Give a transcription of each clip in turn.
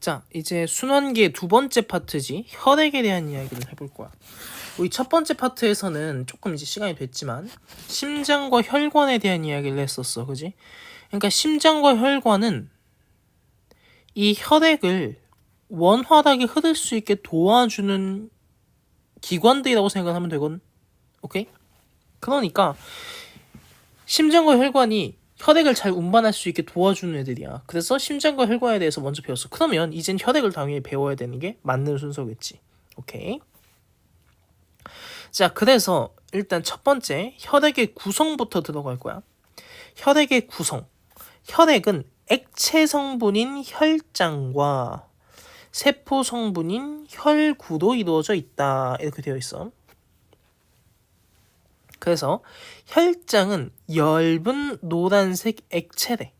자, 이제 순환계 두 번째 파트지. 혈액에 대한 이야기를 해볼 거야. 우리 첫 번째 파트에서는 조금 이제 시간이 됐지만 심장과 혈관에 대한 이야기를 했었어. 그지? 그러니까 심장과 혈관은 이 혈액을 원활하게 흐를 수 있게 도와주는 기관들이라고 생각하면 되거든. 오케이? 그러니까 심장과 혈관이 혈액을 잘 운반할 수 있게 도와주는 애들이야. 그래서 심장과 혈관에 대해서 먼저 배웠어. 그러면 이젠 혈액을 당연히 배워야 되는 게 맞는 순서겠지. 오케이. 자, 그래서 일단 첫 번째 혈액의 구성부터 들어갈 거야. 혈액의 구성. 혈액은 액체 성분인 혈장과 세포 성분인 혈구로 이루어져 있다. 이렇게 되어 있어. 그래서 혈장은 엷은 노란색 액체래.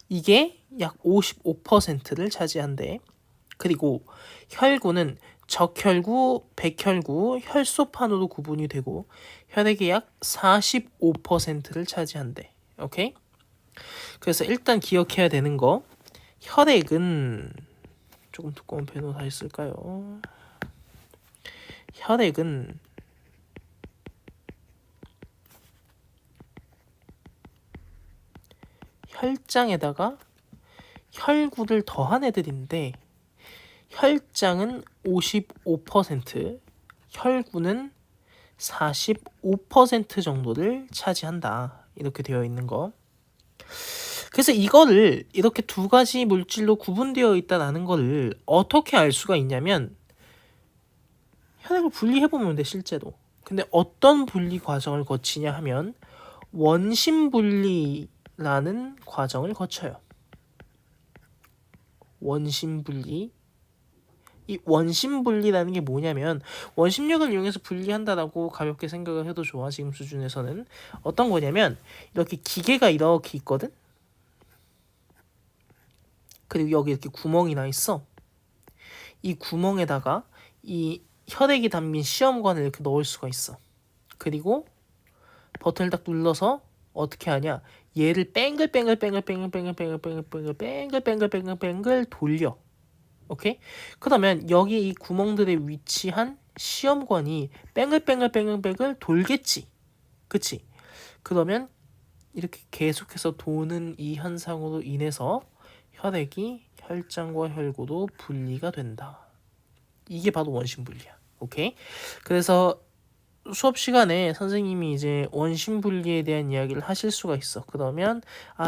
이게 약 55%를 차지한대. 그리고 혈구는 적혈구, 백혈구, 혈소판으로 구분이 되고 혈액의 약 45%를 차지한대. 오케이? 그래서 일단 기억해야 되는 거, 혈액은 조금 두꺼운 펜으로 다시 쓸까요? 혈액은 혈장에다가 혈구를 더한 애들인데 혈장은 55%, 혈구는 45% 정도를 차지한다. 이렇게 되어 있는 거. 그래서 이거를 이렇게 두 가지 물질로 구분되어 있다는 거를 어떻게 알 수가 있냐면 혈액을 분리해보면 돼, 실제로. 근데 어떤 분리 과정을 거치냐 하면 원심 분리라는 과정을 거쳐요. 원심 분리. 이 원심 분리라는 게 뭐냐면 원심력을 이용해서 분리한다라고 가볍게 생각을 해도 좋아. 지금 수준에서는 어떤 거냐면 이렇게 기계가 이렇게 있거든. 그리고 여기 이렇게 구멍이 나 있어. 이 구멍에다가 이 혈액이 담긴 시험관을 이렇게 넣을 수가 있어. 그리고 버튼을 딱 눌러서 어떻게 하냐? 얘를 뱅글뱅글 돌려. 오케이? 그러면 여기 이 구멍들에 위치한 시험관이 뱅글 돌겠지. 그치? 그러면 이렇게 계속해서 도는 이 현상으로 인해서 혈액이 혈장과 혈구로 분리가 된다. 이게 바로 원심 분리야. 오케이? 그래서 수업 시간에 선생님이 이제 원심 분리에 대한 이야기를 하실 수가 있어. 그러면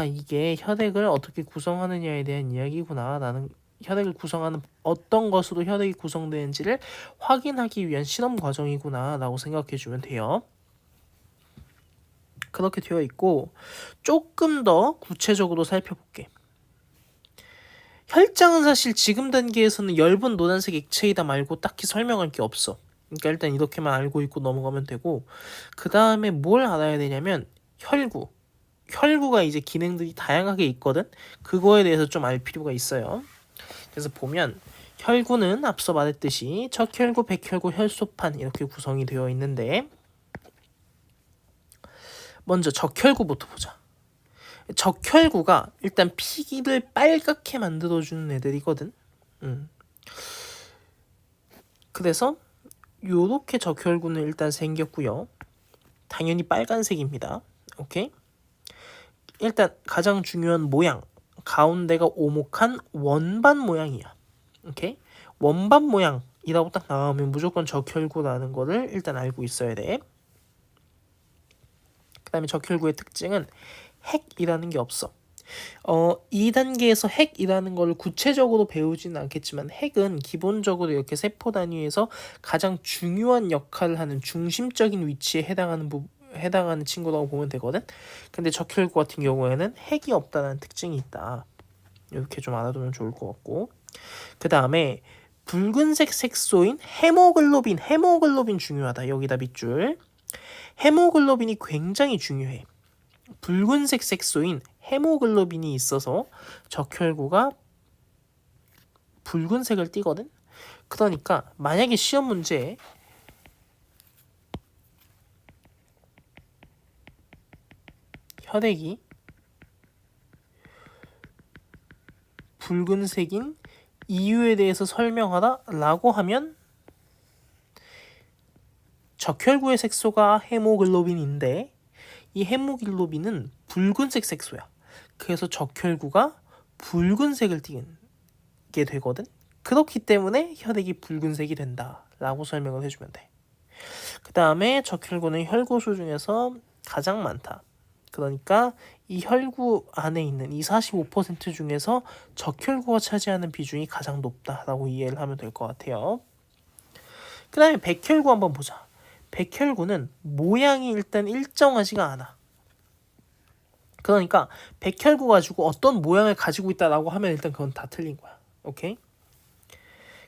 이게 혈액을 어떻게 구성하느냐에 대한 이야기구나. 나는 혈액을 구성하는 어떤 것으로 혈액이 구성되는지를 확인하기 위한 실험 과정이구나 라고 생각해 주면 돼요. 그렇게 되어 있고 조금 더 구체적으로 살펴볼게. 혈장은 사실 지금 단계에서는 엷은 노란색 액체이다 말고 딱히 설명할 게 없어. 그러니까 일단 이렇게만 알고 있고 넘어가면 되고, 그 다음에 뭘 알아야 되냐면 혈구. 혈구가 이제 기능들이 다양하게 있거든. 그거에 대해서 좀 알 필요가 있어요. 그래서 보면 혈구는 앞서 말했듯이 적혈구, 백혈구, 혈소판 이렇게 구성이 되어 있는데, 먼저 적혈구부터 보자. 적혈구가 일단 피를 빨갛게 만들어주는 애들이거든. 그래서 요렇게 적혈구는 일단 생겼고요. 당연히 빨간색입니다. 오케이? 일단 가장 중요한 모양, 가운데가 오목한 원반 모양이야. 오케이? 원반 모양이라고 딱 나오면 무조건 적혈구라는 거를 일단 알고 있어야 돼. 그 다음에 적혈구의 특징은 핵이라는 게 없어. 2단계에서 핵이라는 걸 구체적으로 배우지는 않겠지만 핵은 기본적으로 이렇게 세포 단위에서 가장 중요한 역할을 하는 중심적인 위치에 해당하는 친구라고 보면 되거든. 근데 적혈구 같은 경우에는 핵이 없다는 특징이 있다. 이렇게 좀 알아두면 좋을 것 같고, 그 다음에 붉은색 색소인 헤모글로빈 중요하다. 여기다 밑줄. 헤모글로빈이 굉장히 중요해. 붉은색 색소인 헤모글로빈이 있어서 적혈구가 붉은색을 띠거든. 그러니까 만약에 시험 문제에 혈액이 붉은색인 이유에 대해서 설명하다 라고 하면 적혈구의 색소가 헤모글로빈인데 이 헤모글로빈은 붉은색 색소야. 그래서 적혈구가 붉은색을 띠게 되거든. 그렇기 때문에 혈액이 붉은색이 된다 라고 설명을 해주면 돼. 그 다음에 적혈구는 혈구수 중에서 가장 많다. 그러니까 이 혈구 안에 있는 이 45% 중에서 적혈구가 차지하는 비중이 가장 높다라고 이해를 하면 될 것 같아요. 그 다음에 백혈구 한번 보자. 백혈구는 모양이 일단 일정하지가 않아. 그러니까 백혈구 가지고 어떤 모양을 가지고 있다라고 하면 일단 그건 다 틀린 거야. 오케이?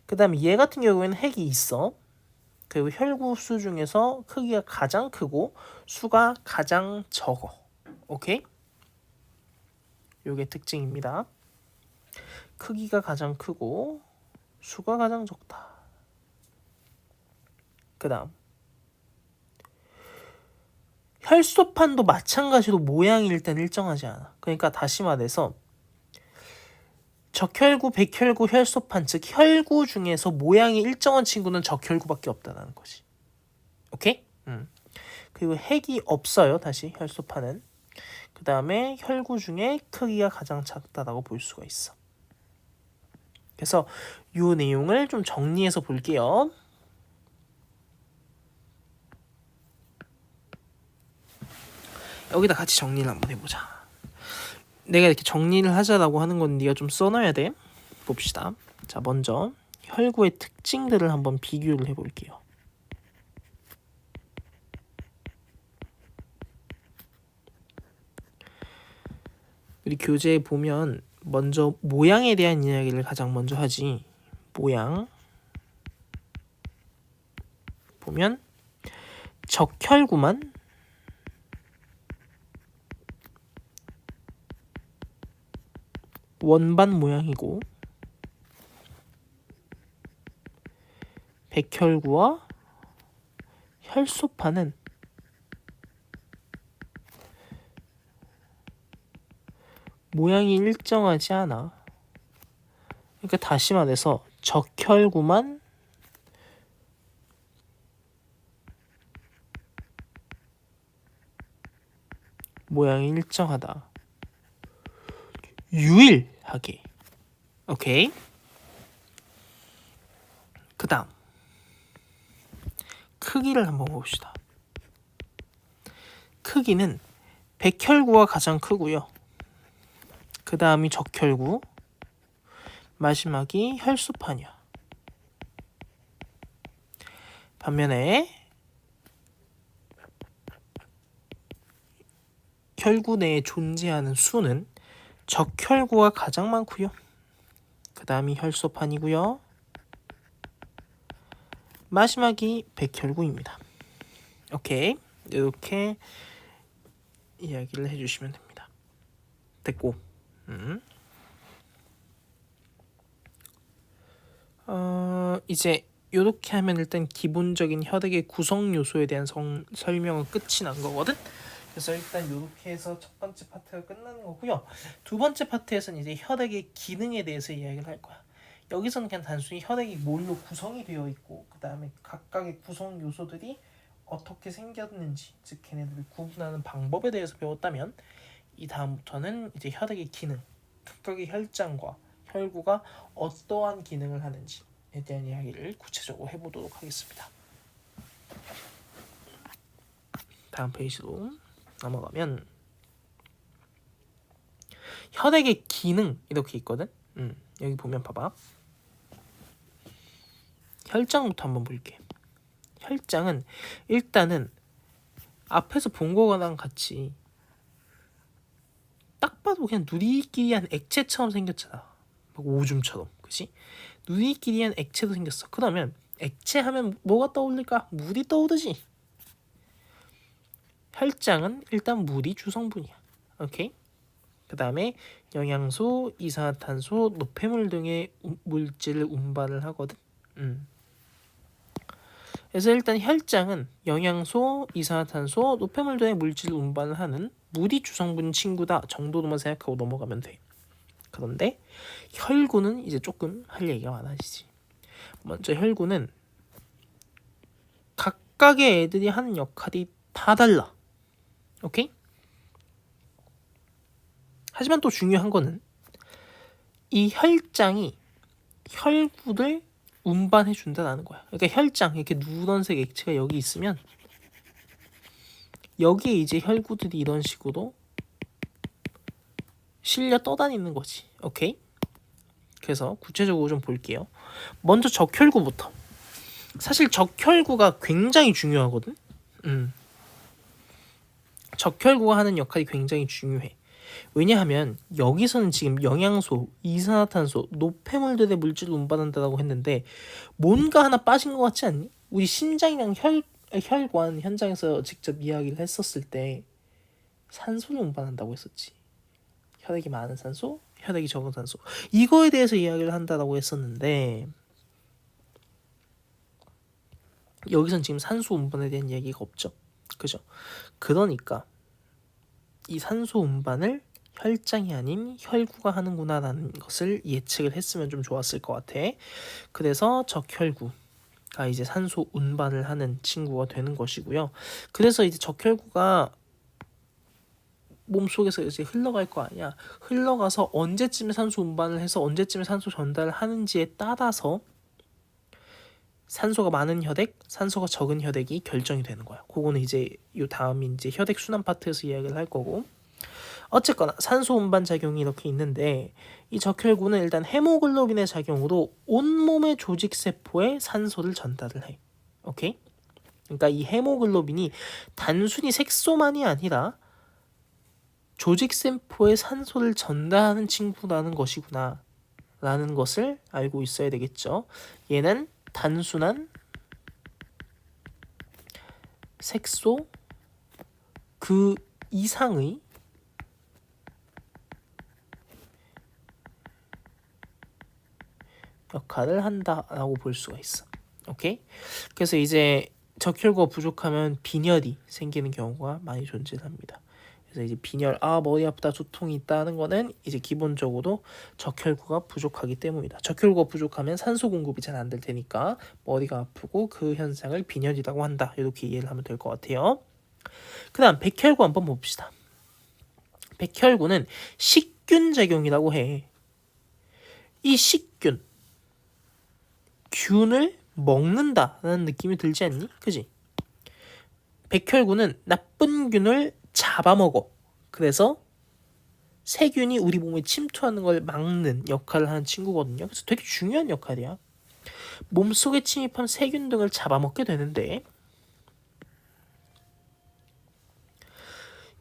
그 다음에 얘 같은 경우에는 핵이 있어. 그리고 혈구 수 중에서 크기가 가장 크고 수가 가장 적어. 오케이? 요게 특징입니다. 크기가 가장 크고 수가 가장 적다. 그 다음 혈소판도 마찬가지로 모양이 일단 일정하지 않아. 그러니까 다시 말해서 적혈구, 백혈구, 혈소판 즉 혈구 중에서 모양이 일정한 친구는 적혈구밖에 없다는 거지. 오케이? 그리고 핵이 없어요. 다시 혈소판은. 그 다음에 혈구 중에 크기가 가장 작다라고 볼 수가 있어. 그래서 이 내용을 좀 정리해서 볼게요. 여기다 같이 정리를 한번 해보자. 내가 이렇게 정리를 하자라고 하는 건 네가 좀 써놔야 돼. 봅시다. 자, 먼저 혈구의 특징들을 한번 비교를 해볼게요. 우리 교재에 보면 먼저 모양에 대한 이야기를 가장 먼저 하지. 모양 보면 적혈구만 원반 모양이고 백혈구와 혈소판은 모양이 일정하지 않아. 그러니까 다시 말해서 적혈구만 모양이 일정하다. 유일하게. 오케이. 그 다음 크기를 한번 봅시다. 크기는 백혈구가 가장 크고요. 그 다음이 적혈구, 마지막이 혈소판이야. 반면에 혈구 내에 존재하는 수는 적혈구가 가장 많고요. 그 다음이 혈소판이고요. 마지막이 백혈구입니다. 오케이, 이렇게 이야기를 해주시면 됩니다. 됐고, 이제 이렇게 하면 일단 기본적인 혈액의 구성 요소에 대한 설명은 끝이 난 거거든. 그래서 일단 이렇게 해서 첫 번째 파트가 끝나는 거고요. 두 번째 파트에서는 이제 혈액의 기능에 대해서 이야기를 할 거야. 여기서는 그냥 단순히 혈액이 뭘로 구성이 되어 있고 그 다음에 각각의 구성 요소들이 어떻게 생겼는지, 즉 걔네들을 구분하는 방법에 대해서 배웠다면, 이 다음부터는 이제 혈액의 기능, 각각의 혈장과 혈구가 어떠한 기능을 하는지에 대한 이야기를 구체적으로 해보도록 하겠습니다. 다음 페이지로 넘어가면 혈액의 기능 이렇게 있거든. 여기 보면 봐봐. 혈장부터 한번 볼게. 혈장은 일단은 앞에서 본 거랑 같이 딱 봐도 그냥 누리끼리한 액체처럼 생겼잖아. 막 오줌처럼, 그치? 누리끼리한 액체도 생겼어. 그러면 액체 하면 뭐가 떠오를까? 물이 떠오르지. 혈장은 일단 물이 주성분이야. 오케이? 그 다음에 영양소, 이산화탄소, 노폐물 등의 물질을 운반을 하거든. 그래서 일단 혈장은 영양소, 이산화탄소, 노폐물 등의 물질을 운반을 하는 물이 주성분 친구다 정도로만 생각하고 넘어가면 돼. 그런데 혈구는 이제 조금 할 얘기가 많아지지. 먼저 혈구는 각각의 애들이 하는 역할이 다 달라. 오케이? 하지만 또 중요한 거는 이 혈장이 혈구를 운반해 준다는 거야. 그러니까 혈장, 이렇게 누런색 액체가 여기 있으면 여기에 이제 혈구들이 이런 식으로 실려 떠다니는 거지. 오케이? 그래서 구체적으로 좀 볼게요. 먼저 적혈구부터. 사실 적혈구가 굉장히 중요하거든. 적혈구가 하는 역할이 굉장히 중요해. 왜냐하면 여기서는 지금 영양소, 이산화탄소, 노폐물들의 물질을 운반한다고 했는데 뭔가 하나 빠진 것 같지 않니? 우리 심장이랑 혈관 현장에서 직접 이야기를 했었을 때 산소를 운반한다고 했었지. 혈액이 많은 산소, 혈액이 적은 산소. 이거에 대해서 이야기를 한다고 했었는데 여기선 지금 산소 운반에 대한 이야기가 없죠. 그죠? 그러니까 이 산소 운반을 혈장이 아닌 혈구가 하는구나라는 것을 예측을 했으면 좀 좋았을 것 같아. 그래서 적혈구가 이제 산소 운반을 하는 친구가 되는 것이고요. 그래서 이제 적혈구가 몸속에서 이제 흘러갈 거 아니야. 흘러가서 언제쯤에 산소 운반을 해서 언제쯤에 산소 전달을 하는지에 따라서 산소가 많은 혈액, 산소가 적은 혈액이 결정이 되는 거야. 그거는 이제 요 다음이 이제 혈액 순환 파트에서 이야기를 할 거고. 어쨌거나 산소 운반 작용이 이렇게 있는데 이 적혈구는 일단 헤모글로빈의 작용으로 온몸의 조직 세포에 산소를 전달을 해. 오케이? 그러니까 이 헤모글로빈이 단순히 색소만이 아니라 조직 세포에 산소를 전달하는 친구라는 것이구나 라는 것을 알고 있어야 되겠죠. 얘는 단순한 색소 그 이상의 역할을 한다라고 볼 수가 있어. 오케이? 그래서 이제 적혈구가 부족하면 빈혈이 생기는 경우가 많이 존재합니다. 그래서 이제 빈혈, 머리 아프다, 두통이 있다는 거는 이제 기본적으로 적혈구가 부족하기 때문이다. 적혈구가 부족하면 산소 공급이 잘 안 될 테니까 머리가 아프고 그 현상을 빈혈이라고 한다. 이렇게 이해를 하면 될 것 같아요. 그 다음 백혈구 한번 봅시다. 백혈구는 식균 작용이라고 해. 이 식균, 균을 먹는다라는 느낌이 들지 않니? 그지? 백혈구는 나쁜 균을 잡아먹어. 그래서 세균이 우리 몸에 침투하는 걸 막는 역할을 하는 친구거든요. 그래서 되게 중요한 역할이야. 몸속에 침입한 세균 등을 잡아먹게 되는데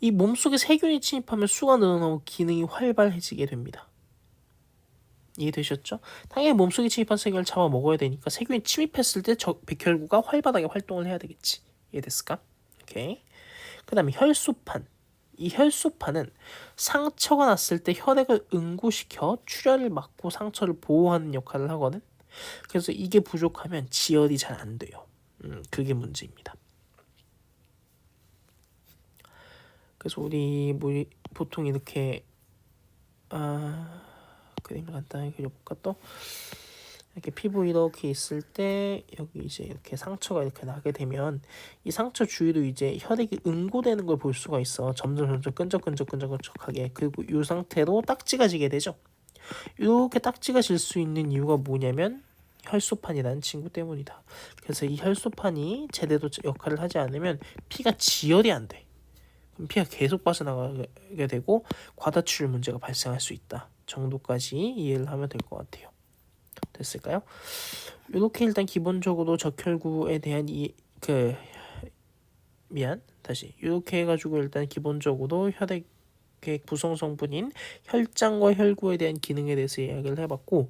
이 몸속에 세균이 침입하면 수가 늘어나고 기능이 활발해지게 됩니다. 이해되셨죠? 당연히 몸속에 침입한 세균을 잡아먹어야 되니까 세균이 침입했을 때 백혈구가 활발하게 활동을 해야 되겠지. 이해됐을까? 오케이. 그 다음에 혈소판. 이 혈소판은 상처가 났을 때 혈액을 응고시켜 출혈을 막고 상처를 보호하는 역할을 하거든. 그래서 이게 부족하면 지혈이 잘 안 돼요. 그게 문제입니다. 그래서 우리 보통 이렇게 그림을 간단하게 그려볼까 또? 이렇게 피부 이렇게 있을 때 여기 이제 이렇게 상처가 이렇게 나게 되면 이 상처 주위로 이제 혈액이 응고되는 걸 볼 수가 있어. 점점 끈적끈적하게. 그리고 이 상태로 딱지가 지게 되죠. 이렇게 딱지가 질 수 있는 이유가 뭐냐면 혈소판이라는 친구 때문이다. 그래서 이 혈소판이 제대로 역할을 하지 않으면 피가 지혈이 안 돼. 그럼 피가 계속 빠져나가게 되고 과다출혈 문제가 발생할 수 있다 정도까지 이해를 하면 될 것 같아요. 됐을까요? 이렇게 일단 기본적으로 적혈구에 대한 이렇게 해가지고 일단 기본적으로 혈액의 구성 성분인 혈장과 혈구에 대한 기능에 대해서 이야기를 해봤고,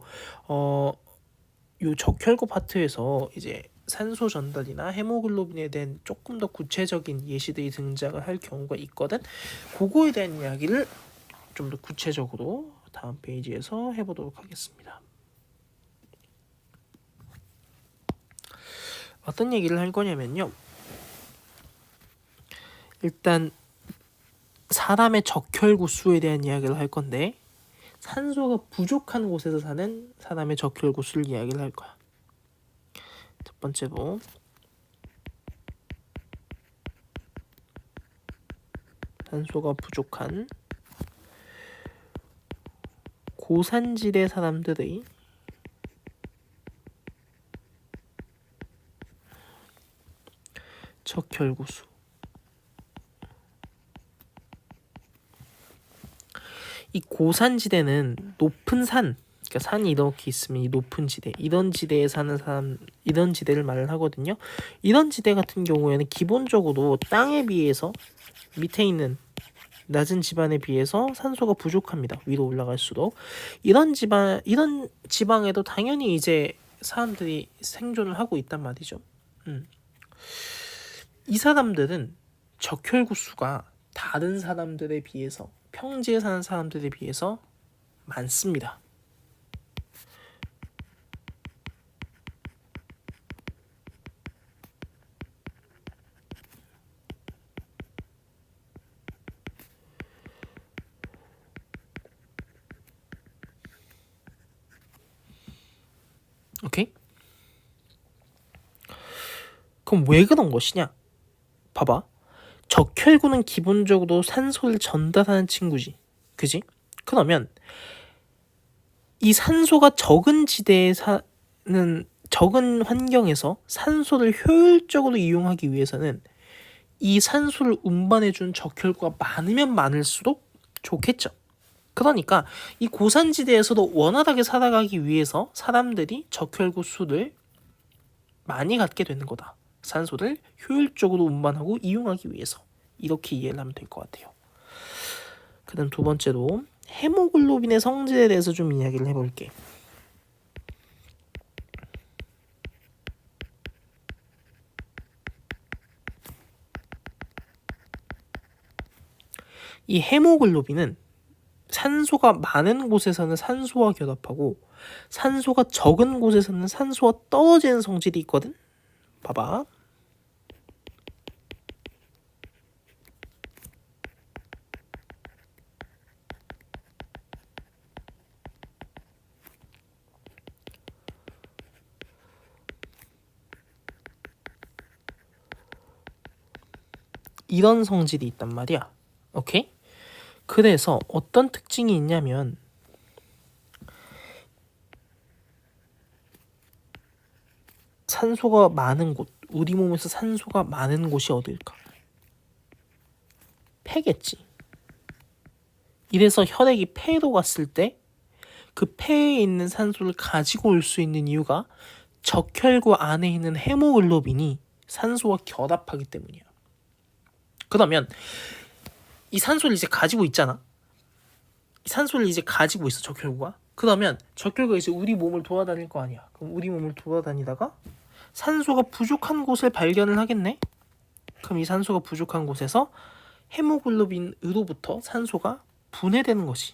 요 적혈구 파트에서 이제 산소 전달이나 헤모글로빈에 대한 조금 더 구체적인 예시들이 등장을 할 경우가 있거든. 그거에 대한 이야기를 좀 더 구체적으로 다음 페이지에서 해보도록 하겠습니다. 어떤 얘기를 할 거냐면요. 일단 사람의 적혈구 수에 대한 이야기를 할 건데 산소가 부족한 곳에서 사는 사람의 적혈구수를 이야기를 할 거야. 첫 번째로 산소가 부족한 고산지대 사람들의 적혈구수. 이 고산지대는 높은 산, 그러니까 산이 이렇게 있으면 이 높은 지대, 이런 지대에 사는 사람, 이런 지대를 말을 하거든요. 이런 지대 같은 경우에는 기본적으로 땅에 비해서 밑에 있는 낮은 지방에 비해서 산소가 부족합니다. 위로 올라갈수록 이런 지방에도 당연히 이제 사람들이 생존을 하고 있단 말이죠. 이 사람들은 적혈구수가 다른 사람들에 비해서, 평지에 사는 사람들에 비해서 많습니다. 오케이? 그럼 왜 그런 것이냐? 봐봐. 적혈구는 기본적으로 산소를 전달하는 친구지. 그지? 그러면 이 산소가 적은 지대에 사는 적은 환경에서 산소를 효율적으로 이용하기 위해서는 이 산소를 운반해준 적혈구가 많으면 많을수록 좋겠죠. 그러니까 이 고산지대에서도 원활하게 살아가기 위해서 사람들이 적혈구 수를 많이 갖게 되는 거다. 산소를 효율적으로 운반하고 이용하기 위해서. 이렇게 이해를 하면 될 것 같아요. 그 다음 두 번째로 헤모글로빈의 성질에 대해서 좀 이야기를 해볼게. 이 헤모글로빈은 산소가 많은 곳에서는 산소와 결합하고 산소가 적은 곳에서는 산소와 떨어지는 성질이 있거든. 봐봐. 이런 성질이 있단 말이야. 오케이? 그래서 어떤 특징이 있냐면 산소가 많은 곳, 우리 몸에서 산소가 많은 곳이 어딜까? 폐겠지. 이래서 혈액이 폐로 갔을 때 그 폐에 있는 산소를 가지고 올 수 있는 이유가 적혈구 안에 있는 헤모글로빈이 산소와 결합하기 때문이야. 그러면 이 산소를 이제 가지고 있잖아. 이 산소를 이제 가지고 있어, 적혈구가. 그러면 적혈구가 이제 우리 몸을 돌아다닐 거 아니야. 그럼 우리 몸을 돌아다니다가 산소가 부족한 곳을 발견을 하겠네. 그럼 이 산소가 부족한 곳에서 헤모글로빈으로부터 산소가 분해되는 것이.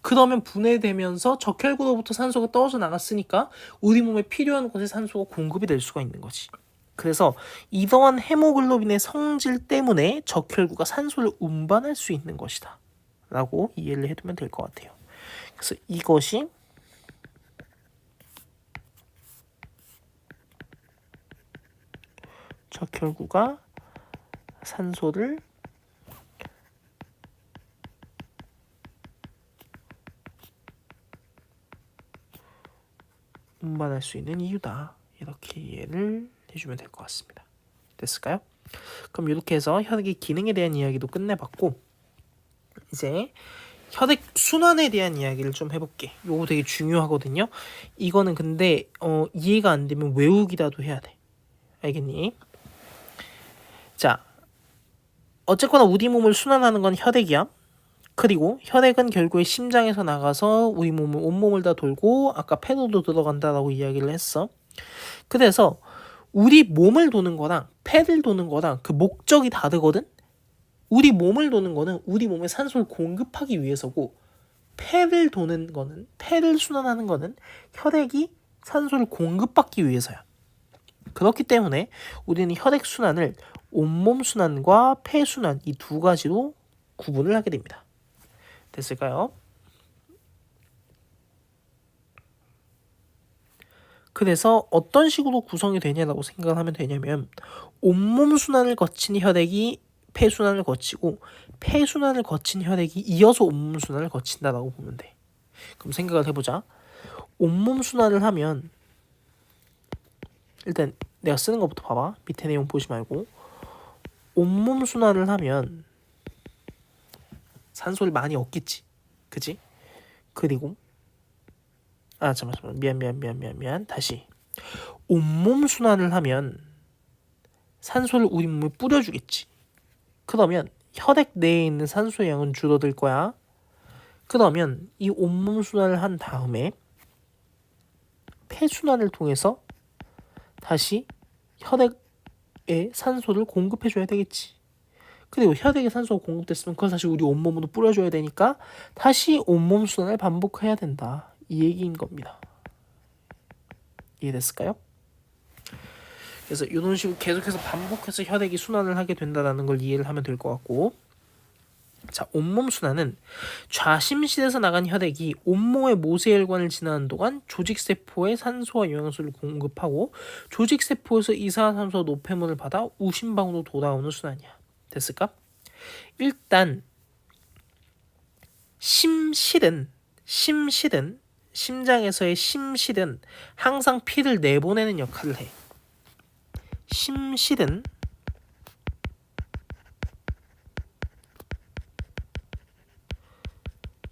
그러면 분해되면서 적혈구로부터 산소가 떨어져 나갔으니까 우리 몸에 필요한 곳에 산소가 공급이 될 수가 있는 거지. 그래서 이러한 헤모글로빈의 성질 때문에 적혈구가 산소를 운반할 수 있는 것이다 라고 이해를 해두면 될 것 같아요. 그래서 이것이 적혈구가 산소를 운반할 수 있는 이유다. 이렇게 이해를 해주면 될 것 같습니다. 됐을까요? 그럼 이렇게 해서 혈액의 기능에 대한 이야기도 끝내봤고 이제 혈액 순환에 대한 이야기를 좀 해볼게. 이거 되게 중요하거든요. 이거는 근데 이해가 안 되면 외우기라도 해야 돼. 알겠니? 자, 어쨌거나 우리 몸을 순환하는 건 혈액이야. 그리고 혈액은 결국에 심장에서 나가서 우리 몸을 온몸을 다 돌고 아까 폐로도 들어간다라고 이야기를 했어. 그래서 우리 몸을 도는 거랑 폐를 도는 거랑 그 목적이 다르거든. 우리 몸을 도는 거는 우리 몸에 산소를 공급하기 위해서고 폐를 도는 거는, 폐를 순환하는 거는 혈액이 산소를 공급받기 위해서야. 그렇기 때문에 우리는 혈액 순환을 온몸 순환과 폐 순환 이 두 가지로 구분을 하게 됩니다. 됐을까요? 그래서 어떤 식으로 구성이 되냐라고 생각을 하면 되냐면 온몸 순환을 거친 혈액이 폐순환을 거치고 폐순환을 거친 혈액이 이어서 온몸 순환을 거친다라고 보면 돼. 그럼 생각을 해보자. 온몸 순환을 하면 일단 내가 쓰는 것부터 봐봐. 밑에 내용 보지 말고 온몸 순환을 하면 산소를 많이 얻겠지. 그지? 그리고 잠깐만 미안 다시 온몸 순환을 하면 산소를 우리 몸에 뿌려주겠지. 그러면 혈액 내에 있는 산소의 양은 줄어들 거야. 그러면 이 온몸 순환을 한 다음에 폐순환을 통해서 다시 혈액에 산소를 공급해줘야 되겠지. 그리고 혈액에 산소가 공급됐으면 그걸 다시 우리 온몸으로 뿌려줘야 되니까 다시 온몸 순환을 반복해야 된다. 이 얘기인 겁니다. 이해됐을까요? 그래서 이런 식으로 계속해서 반복해서 혈액이 순환을 하게 된다는 걸 이해를 하면 될 것 같고, 자, 온몸 순환은 좌심실에서 나간 혈액이 온몸의 모세혈관을 지나는 동안 조직세포에 산소와 영양소를 공급하고 조직세포에서 이산화탄소와 노폐물을 받아 우심방으로 돌아오는 순환이야. 됐을까? 일단 심장에서의 심실은 항상 피를 내보내는 역할을 해. 심실은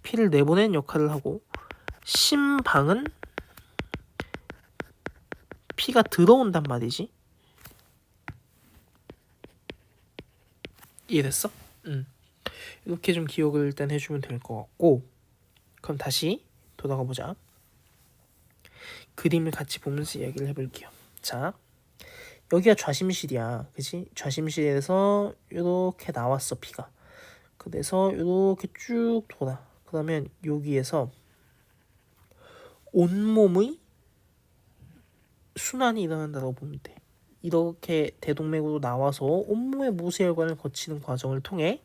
피를 내보내는 역할을 하고 심방은 피가 들어온단 말이지. 이해됐어? 이렇게 좀 기억을 일단 해주면 될 것 같고, 그럼 다시 돌아가 보자. 그림을 같이 보면서 이야기를 해볼게요. 자, 여기가 좌심실이야. 그치? 좌심실에서 이렇게 나왔어, 피가. 그래서 이렇게 쭉 돌아. 그러면 여기에서 온몸의 순환이 일어난다고 보면 돼. 이렇게 대동맥으로 나와서 온몸의 모세혈관을 거치는 과정을 통해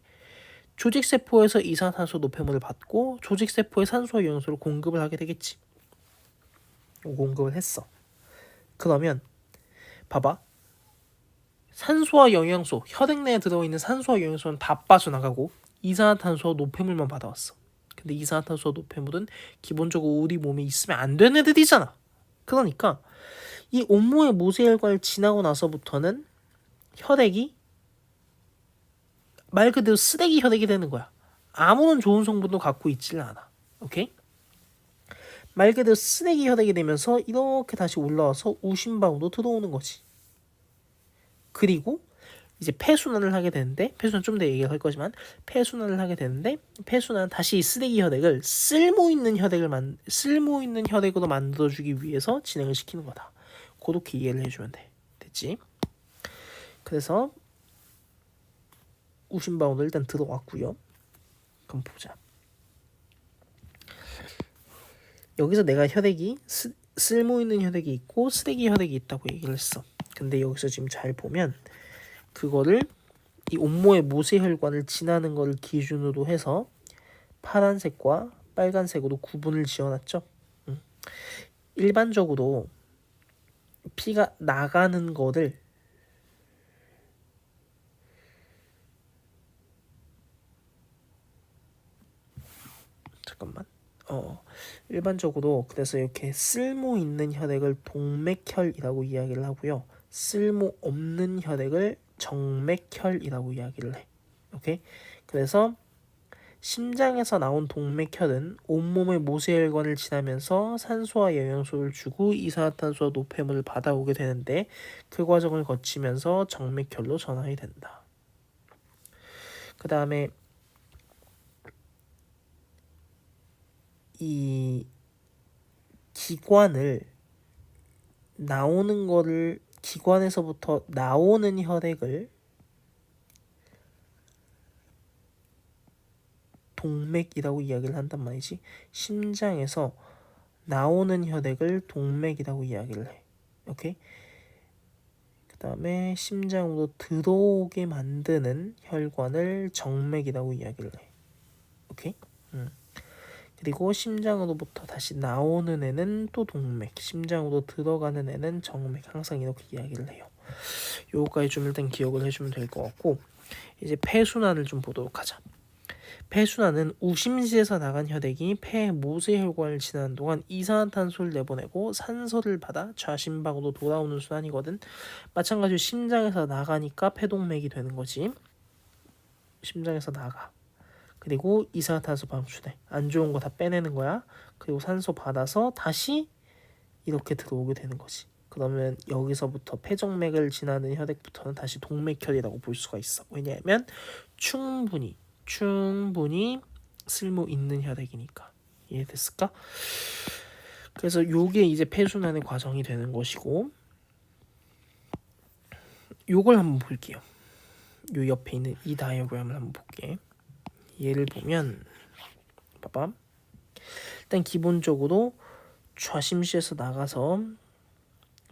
조직세포에서 이산화탄소 노폐물을 받고 조직세포에 산소와 영양소를 공급을 하게 되겠지. 공급을 했어. 그러면 봐봐. 산소와 영양소, 혈액 내에 들어있는 산소와 영양소는 다 빠져나가고 이산화탄소와 노폐물만 받아왔어. 근데 이산화탄소와 노폐물은 기본적으로 우리 몸에 있으면 안 되는 애들이잖아. 그러니까 이 온몸의 모세혈관을 지나고 나서부터는 혈액이 말 그대로 쓰레기 혈액이 되는 거야. 아무런 좋은 성분도 갖고 있지를 않아. 오케이? 말 그대로 쓰레기 혈액이 되면서 이렇게 다시 올라와서 우심방으로 들어오는 거지. 그리고 이제 폐순환을 하게 되는데, 폐순환 좀 더 얘기를 할 거지만 폐순환을 하게 되는데, 폐순환은 다시 쓰레기 혈액을 쓸모 있는 혈액으로 만들어주기 위해서 진행을 시키는 거다. 그렇게 이해를 해주면 돼. 됐지? 그래서 우심방으로 일단 들어왔고요. 그럼 보자. 여기서 내가 혈액이 쓸모 있는 혈액이 있고 쓰레기 혈액이 있다고 얘기를 했어. 근데 여기서 지금 잘 보면 그거를 이 온몸의 모세혈관을 지나는 거를 기준으로 해서 파란색과 빨간색으로 구분을 지어놨죠. 일반적으로 피가 나가는 거를 일반적으로 그래서 이렇게 쓸모 있는 혈액을 동맥혈이라고 이야기를 하고요. 쓸모 없는 혈액을 정맥혈이라고 이야기를 해. 오케이? 그래서 심장에서 나온 동맥혈은 온몸의 모세혈관을 지나면서 산소와 영양소를 주고 이산화탄소와 노폐물을 받아오게 되는데 그 과정을 거치면서 정맥혈로 전환이 된다. 그 다음에 이 기관에서부터 나오는 혈액을 동맥이라고 이야기를 한단 말이지. 심장에서 나오는 혈액을 동맥이라고 이야기를 해. 오케이? 그 다음에 심장으로 들어오게 만드는 혈관을 정맥이라고 이야기를 해. 오케이? 그리고 심장으로부터 다시 나오는 애는 또 동맥, 심장으로 들어가는 애는 정맥. 항상 이렇게 이야기를 해요. 요거까지 좀 일단 기억을 해주면 될 것 같고, 이제 폐순환을 좀 보도록 하자. 폐순환은 우심지에서 나간 혈액이 폐 모세혈관을 지나는 동안 이산화탄소를 내보내고 산소를 받아 좌심방으로 돌아오는 순환이거든. 마찬가지로 심장에서 나가니까 폐동맥이 되는 거지. 심장에서 나가. 그리고 이산화탄소 방출해. 안 좋은 거 다 빼내는 거야. 그리고 산소 받아서 다시 이렇게 들어오게 되는 거지. 그러면 여기서부터 폐정맥을 지나는 혈액부터는 다시 동맥혈이라고 볼 수가 있어. 왜냐하면 충분히 쓸모 있는 혈액이니까. 이해됐을까? 그래서 요게 이제 폐순환의 과정이 되는 것이고, 요걸 한번 볼게요. 요 옆에 있는 이 다이어그램을 한번 볼게. 얘를 보면 봐봐. 일단 기본적으로 좌심시에서 나가서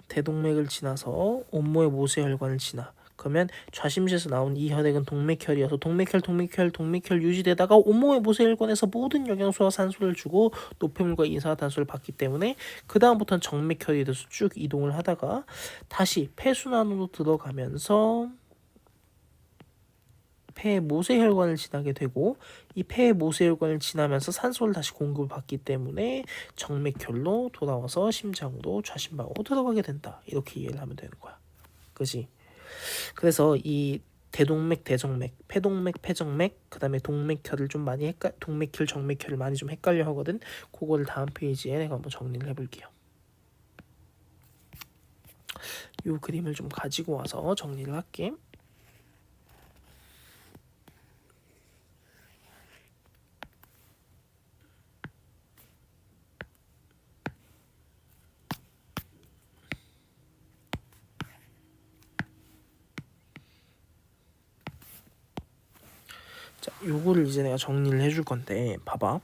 대동맥을 지나서 온모의 모세혈관을 지나. 그러면 좌심시에서 나온 이 혈액은 동맥혈이어서 동맥혈 유지되다가 온몸의 모세혈관에서 모든 영양소와 산소를 주고 노폐물과 이산화탄소를 받기 때문에 그 다음부터는 정맥혈이 돼서 쭉 이동을 하다가 다시 폐순환으로 들어가면서 폐 모세혈관을 지나게 되고, 이 폐 모세혈관을 지나면서 산소를 다시 공급을 받기 때문에 정맥혈로 돌아와서 심장으로 좌심방으로 들어가게 된다. 이렇게 이해를 하면 되는 거야. 그지? 그래서 이 대동맥, 대정맥, 폐동맥, 폐정맥, 그 다음에 동맥혈을 좀 많이 동맥혈, 정맥혈을 많이 좀 헷갈려 하거든. 그거를 다음 페이지에 내가 한번 정리를 해볼게요. 이 그림을 좀 가지고 와서 정리를 할게. 자, 요거를 이제 내가 정리를 해줄 건데, 봐봐.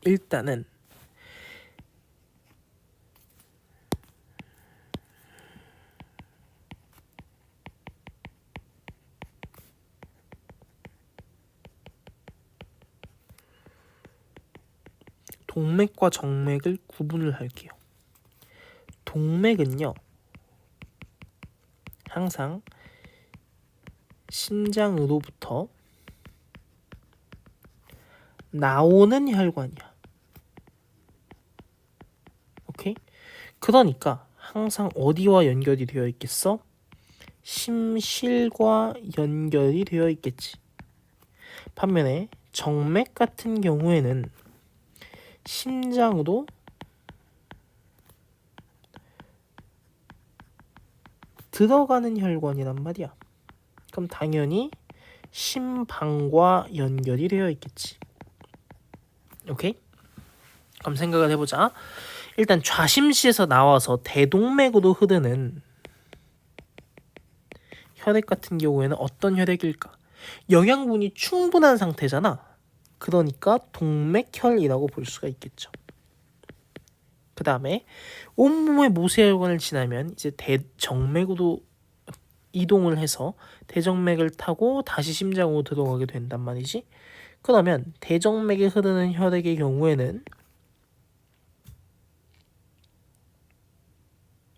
일단은 동맥과 정맥을 구분을 할게요. 동맥은요, 항상 심장으로부터 나오는 혈관이야. 오케이? 그러니까 항상 어디와 연결이 되어 있겠어? 심실과 연결이 되어 있겠지. 반면에 정맥 같은 경우에는 심장으로 들어가는 혈관이란 말이야. 그럼 당연히 심방과 연결이 되어 있겠지. 오케이? 그럼 생각을 해보자. 일단 좌심시에서 나와서 대동맥으로 흐르는 혈액 같은 경우에는 어떤 혈액일까? 영양분이 충분한 상태잖아. 그러니까 동맥혈이라고 볼 수가 있겠죠. 그 다음에 온몸의 모세혈관을 지나면 이제 대정맥으로 이동을 해서 대정맥을 타고 다시 심장으로 들어가게 된단 말이지. 그러면 대정맥에 흐르는 혈액의 경우에는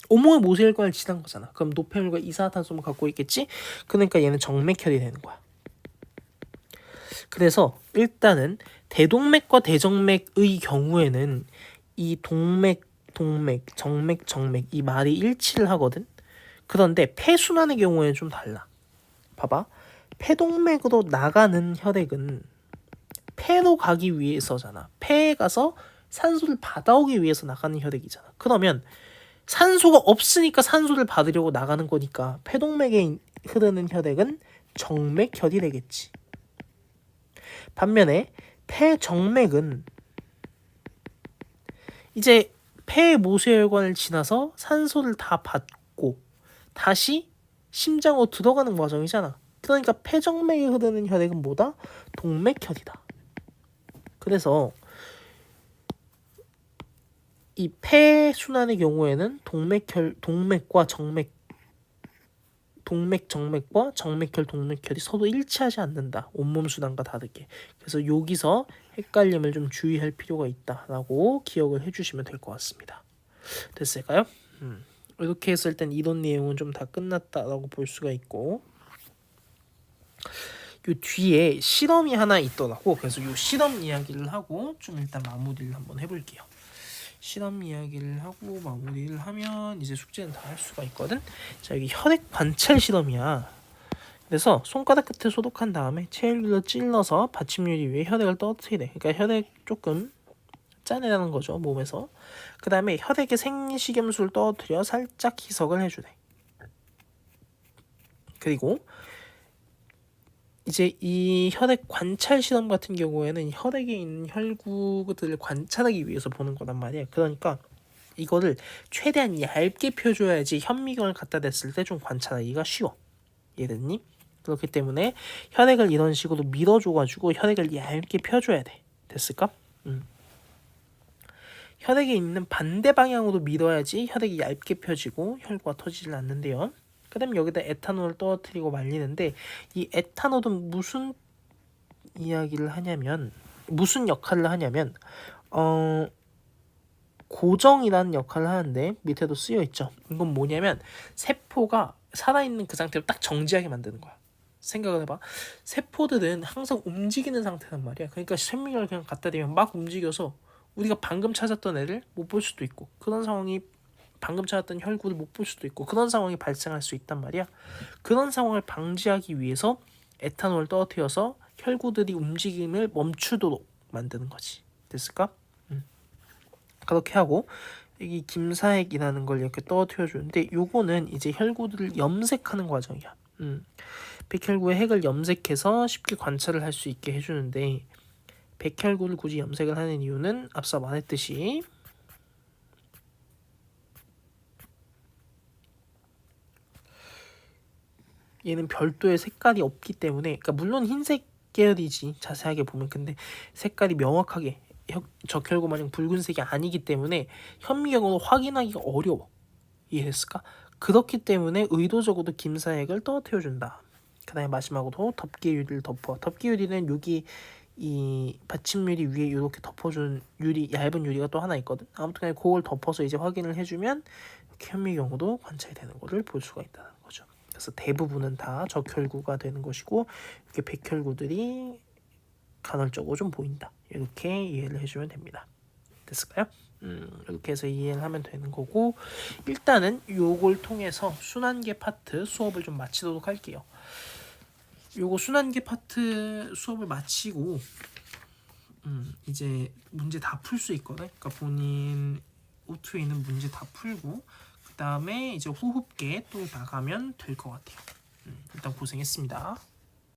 온몸의 모세혈관을 지난 거잖아. 그럼 노폐물과 이산화탄소만 갖고 있겠지? 그러니까 얘는 정맥혈이 되는 거야. 그래서 일단은 대동맥과 대정맥의 경우에는 이 동맥, 정맥 이 말이 일치를 하거든. 그런데 폐순환의 경우에는 좀 달라. 봐봐. 폐동맥으로 나가는 혈액은 폐로 가기 위해서잖아. 폐에 가서 산소를 받아오기 위해서 나가는 혈액이잖아. 그러면 산소가 없으니까 산소를 받으려고 나가는 거니까 폐동맥에 흐르는 혈액은 정맥혈이 되겠지. 반면에 폐정맥은 이제 폐 모세혈관을 지나서 산소를 다 받고 다시 심장으로 들어가는 과정이잖아. 그러니까 폐정맥에 흐르는 혈액은 뭐다? 동맥혈이다. 그래서 이 폐순환의 경우에는 동맥과 정맥, 동맥 정맥과 정맥혈 동맥혈이 서로 일치하지 않는다. 온몸 순환과 다르게. 그래서 여기서 헷갈림을 좀 주의할 필요가 있다라고 기억을 해주시면 될 것 같습니다. 됐을까요? 이렇게 했을 땐 이론 내용은 좀 다 끝났다라고 볼 수가 있고, 요 뒤에 실험이 하나 있더라고. 그래서 요 실험 이야기를 하고 좀 일단 마무리를 한번 해볼게요. 실험 이야기를 하고 마무리를 하면 이제 숙제는 다 할 수가 있거든. 자, 여기 혈액 관찰 실험이야. 그래서 손가락 끝에 소독한 다음에 체일로 찔러서 받침유리 위에 혈액을 떨어뜨리래. 그러니까 혈액 조금 짜내라는 거죠, 몸에서. 그 다음에 혈액에 생리식염수를 떨어뜨려 살짝 희석을 해주래. 그리고 이제 이 혈액 관찰 실험 같은 경우에는 혈액에 있는 혈구들을 관찰하기 위해서 보는 거란 말이야. 그러니까 이거를 최대한 얇게 펴줘야지 현미경을 갖다 댔을 때 좀 관찰하기가 쉬워. 이해됐니? 그렇기 때문에 혈액을 이런 식으로 밀어줘가지고 혈액을 얇게 펴줘야 돼. 됐을까? 혈액에 있는 반대 방향으로 밀어야지 혈액이 얇게 펴지고 혈구가 터지질 않는데요. 그 다음에 여기다 에탄올을 떨어뜨리고 말리는데, 이 에탄올은 무슨 이야기를 하냐면, 무슨 역할을 하냐면 고정이라는 역할을 하는데, 밑에도 쓰여 있죠. 이건 뭐냐면 세포가 살아있는 그 상태로 딱 정지하게 만드는 거야. 생각을 해봐. 세포들은 항상 움직이는 상태란 말이야. 그러니까 현미경을 그냥 갖다 대면 막 움직여서 우리가 방금 찾았던 애를 못 볼 수도 있고, 그런 상황이 방금 찾았던 혈구를 못 볼 수도 있고, 그런 상황이 발생할 수 있단 말이야. 그런 상황을 방지하기 위해서 에탄올을 떨어뜨려서 혈구들이 움직임을 멈추도록 만드는 거지. 됐을까? 그렇게 하고 여기 김사액이라는 걸 이렇게 떨어뜨려 주는데, 요거는 이제 혈구들을 염색하는 과정이야. 백혈구의 핵을 염색해서 쉽게 관찰을 할 수 있게 해주는데, 백혈구를 굳이 염색을 하는 이유는 앞서 말했듯이 얘는 별도의 색깔이 없기 때문에, 그러니까 물론 흰색 계열이지 자세하게 보면, 근데 색깔이 명확하게 적혈구 마냥 붉은색이 아니기 때문에 현미경으로 확인하기가 어려워. 이해했을까? 그렇기 때문에 의도적으로 김사액을 떨어뜨려 준다. 그 다음에 마지막으로 덮개 유리를 덮어. 덮개 유리는 여기 이 받침유리 위에 이렇게 덮어준 유리, 얇은 유리가 또 하나 있거든. 아무튼 그걸 덮어서 이제 확인을 해주면 이렇게 현미경으로 관찰이 되는 것을 볼 수가 있다는 거죠. 그래서 대부분은 다 적혈구가 되는 것이고, 이렇게 백혈구들이 간헐적으로 좀 보인다. 이렇게 이해를 해주면 됩니다. 됐을까요? 이렇게 해서 이해를 하면 되는 거고, 일단은 요걸 통해서 순환계 파트 수업을 좀 마치도록 할게요. 요거 순환계 파트 수업을 마치고 이제 문제 다 풀 수 있거든. 그러니까 본인 오투에 있는 문제 다 풀고 그 다음에 이제 호흡계 또 나가면 될 것 같아요. 일단 고생했습니다.